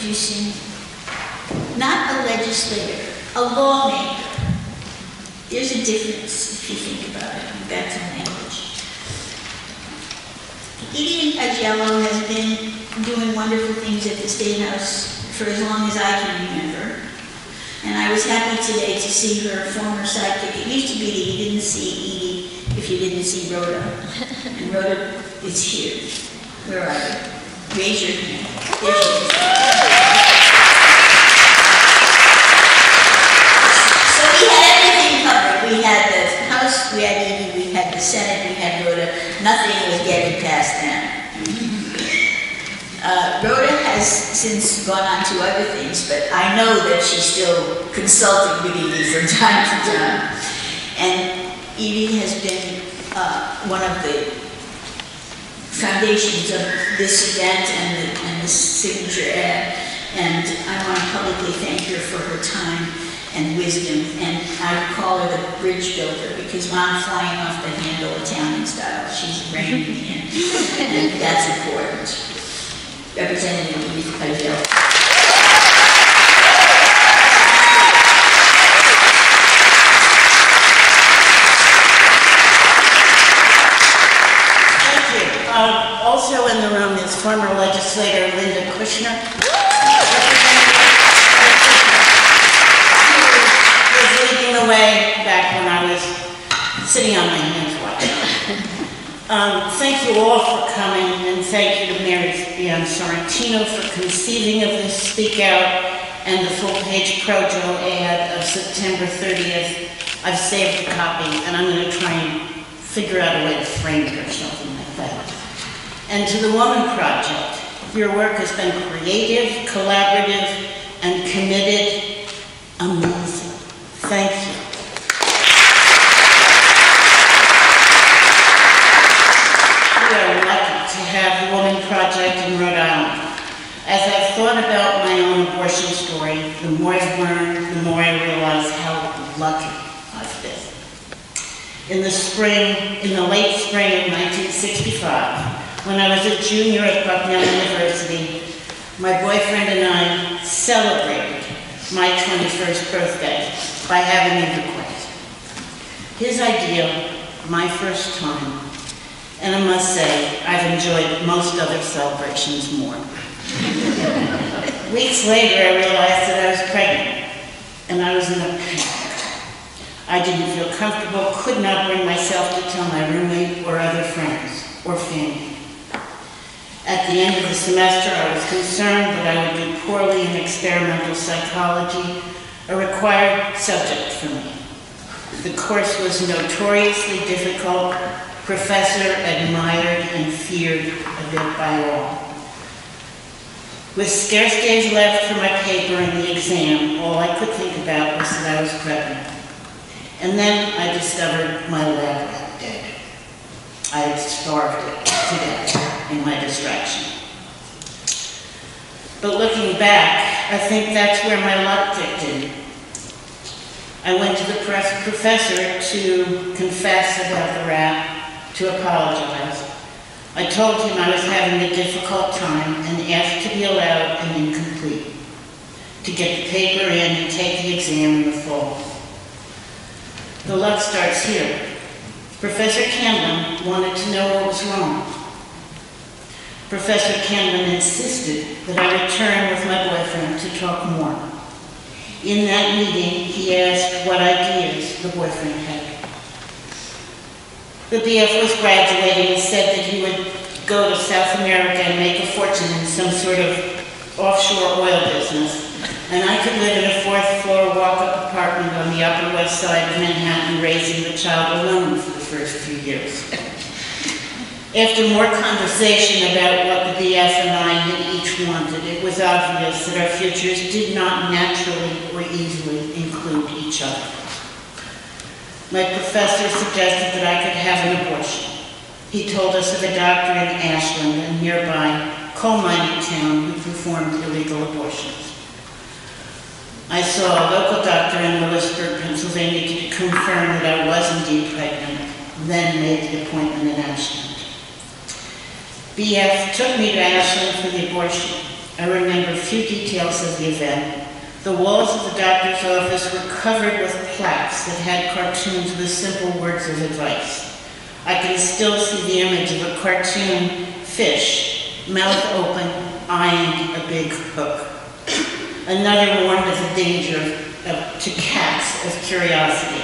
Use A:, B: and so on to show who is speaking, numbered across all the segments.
A: introducing not a legislator, a lawmaker. There's a difference if you think about it. Back to language. Edie Ajello has been doing wonderful things at the State House for as long as I can remember. And I was happy today to see her former sidekick. It used to be that you didn't see Edie if you didn't see Rhoda. And Rhoda is here. Where are you? Raise your hand. There she is. So we had everything covered. We had the House, we had Edie, we had the Senate, we had Rhoda. Nothing was getting past them. Rhoda has since gone on to other things, but I know that she's still consulting with Edie from time to time. And Edie has been one of the foundations of this event and the signature ad. And I want to publicly thank her for her time and wisdom. And I call her the bridge builder because when I'm flying off the handle Italian style, she's reining me in. And that's important. Representative Edie Ajello.
B: Thank you. Also in the room is former legislator Linda Kushner. Who was leading the way back when I was sitting on my hands watching. Thank you all for coming, and thank you to Mary Sorrentino for conceiving of this Speak Out and the full-page Projo ad of September 30th. I've saved a copy, and I'm going to try and figure out a way to frame it or something like that. And to the Woman Project, your work has been creative, collaborative, and committed. Amazing. Thank you. We are lucky to have the Woman Project in Rhode Island. As I've thought about my own abortion story, the more I've learned, the more I realize how lucky I've been. In the late spring of 1965, when I was a junior at Bucknell University, my boyfriend and I celebrated my 21st birthday by having me quit. His idea, my first time, and I must say, I've enjoyed most other celebrations more. Weeks later, I realized that I was pregnant, and I was in a panic. I didn't feel comfortable, could not bring myself to tell my roommate or other friends or family. At the end of the semester, I was concerned that I would do poorly in experimental psychology, a required subject for me. The course was notoriously difficult, professor admired and feared a bit by all. With scarce days left for my paper and the exam, all I could think about was that I was pregnant. And then I discovered my lab rat dead. I had starved it to death in my distraction. But looking back, I think that's where my luck kicked in. I went to the professor to confess about the rat, to apologize. I told him I was having a difficult time and asked to be allowed an incomplete, to get the paper in and take the exam in the fall. The luck starts here. Professor Canlon wanted to know what was wrong. Professor Canlon insisted that I return with my boyfriend to talk more. In that meeting, he asked what ideas the boyfriend had. The BF was graduating and said that he would go to South America and make a fortune in some sort of offshore oil business. And I could live in a fourth-floor walk-up apartment on the Upper West Side of Manhattan, raising the child alone for the first few years. After more conversation about what the BF and I had each wanted, it was obvious that our futures did not naturally or easily include each other. My professor suggested that I could have an abortion. He told us of a doctor in Ashland, a nearby coal-mining town, who performed illegal abortions. I saw a local doctor in Lewisburg, Pennsylvania, to confirm that I was indeed pregnant, then made the appointment in Ashland. BF took me to Ashland for the abortion. I remember few details of the event. The walls of the doctor's office were covered with plaques that had cartoons with simple words of advice. I can still see the image of a cartoon fish, mouth open, eyeing a big hook. Another warned of the danger to cats of curiosity.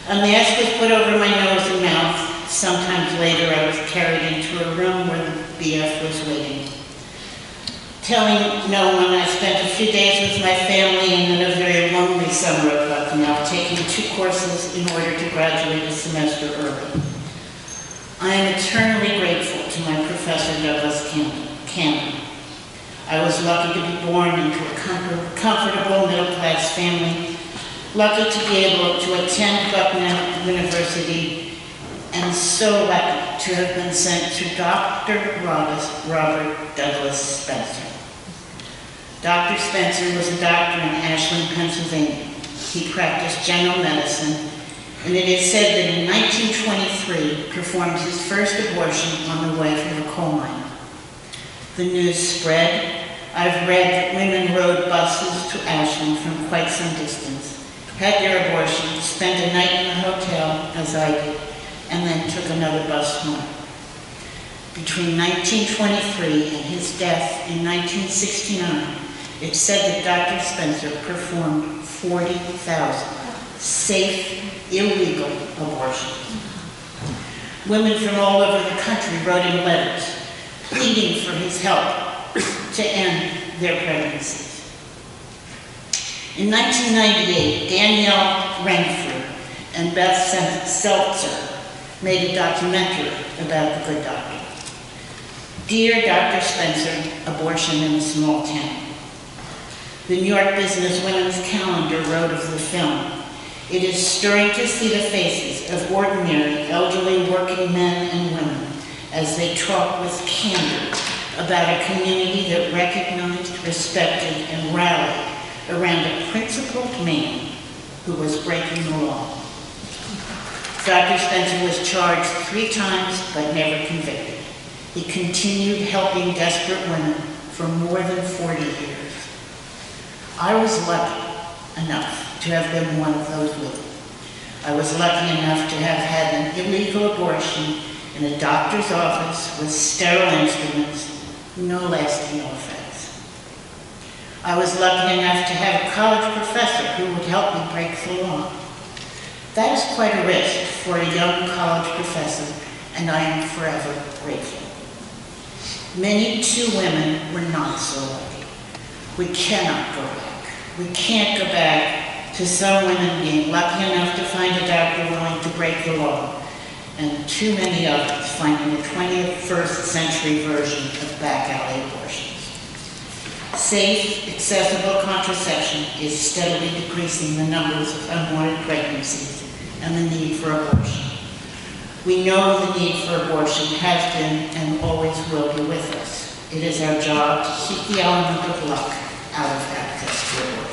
B: A mask was put over my nose and mouth. Sometimes later I was carried into a room where the BF was waiting. Telling no one, I spent a few days with my family and then a very lonely summer at Lucknow, taking 2 courses in order to graduate a semester early. I am eternally grateful to my Professor Douglas Cannon. I was lucky to be born into a comfortable middle-class family, lucky to be able to attend Bucknell University, and so lucky to have been sent to Dr. Robert Douglas Spencer. Dr. Spencer was a doctor in Ashland, Pennsylvania. He practiced general medicine, and it is said that in 1923 performed his first abortion on the way from a coal mine. The news spread. I've read that women rode buses to Ashland from quite some distance, had their abortion, spent a night in a hotel, as I did, and then took another bus home. Between 1923 and his death in 1969, it's said that Dr. Spencer performed 40,000 safe, illegal abortions. Women from all over the country wrote him letters, pleading for his help to end their pregnancies. In 1998, Danielle Rankford and Beth Seltzer made a documentary about the Good Doctor. Dear Dr. Spencer, Abortion in a Small Town. The New York Business Women's Calendar wrote of the film, it is stirring to see the faces of ordinary, elderly working men and women as they talk with candor about a community that recognized, respected, and rallied around a principled man who was breaking the law. Dr. Spencer was charged 3 times but never convicted. He continued helping desperate women for more than 40 years. I was lucky enough to have been one of those women. I was lucky enough to have had an illegal abortion in a doctor's office with sterile instruments, no lasting effects. I was lucky enough to have a college professor who would help me break the law. That is quite a risk for a young college professor, and I am forever grateful. Many too women were not so lucky. We cannot go back. We can't go back to some women being lucky enough to find a doctor willing to break the law, and too many others finding a 21st century version of back alley abortions. Safe, accessible contraception is steadily decreasing the numbers of unwanted pregnancies and the need for abortion. We know the need for abortion has been and always will be with us. It is our job to keep the element of luck out of access to abortion.